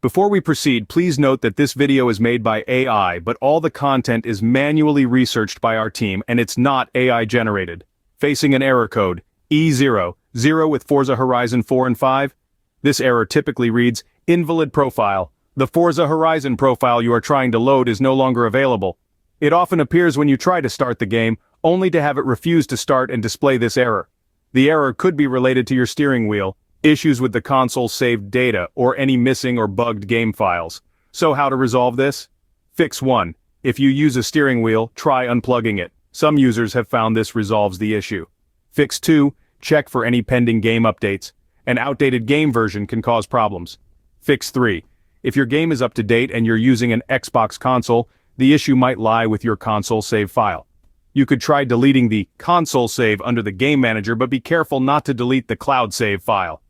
Before we proceed, please note that this video is made by AI, but all the content is manually researched by our team and it's not AI generated. Facing an error code, E0, 0 with Forza Horizon 4 and 5. This error typically reads, Invalid profile. The Forza Horizon profile you are trying to load is no longer available. It often appears when you try to start the game, only to have it refuse to start and display this error. The error could be related to your steering wheel, issues with the console's saved data, or any missing or bugged game files. So how to resolve this? Fix 1. If you use a steering wheel, try unplugging it. Some users have found this resolves the issue. Fix 2. Check for any pending game updates. An outdated game version can cause problems. Fix 3. If your game is up to date and you're using an Xbox console, the issue might lie with your console save file. You could try deleting the console save under the game manager, but be careful not to delete the cloud save file.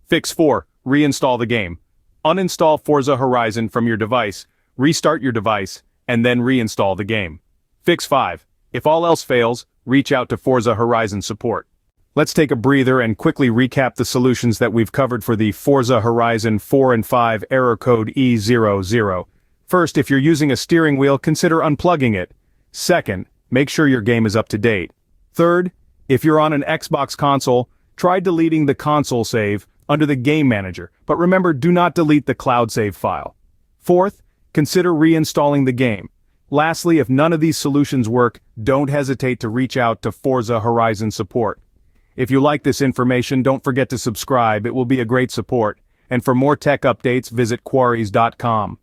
Fix 4. Reinstall the game. Uninstall Forza Horizon from your device, restart your device, and then reinstall the game. Fix 5. If all else fails, reach out to Forza Horizon support. Let's take a breather and quickly recap the solutions that we've covered for the Forza Horizon 4 and 5 error code E00. First, if you're using a steering wheel, consider unplugging it. Second, make sure your game is up to date. Third, if you're on an Xbox console, try deleting the console save under the game manager, but remember, do not delete the cloud save file. Fourth, consider reinstalling the game. Lastly, if none of these solutions work, don't hesitate to reach out to Forza Horizon support. If you like this information, don't forget to subscribe, it will be a great support. And for more tech updates, visit quarries.com.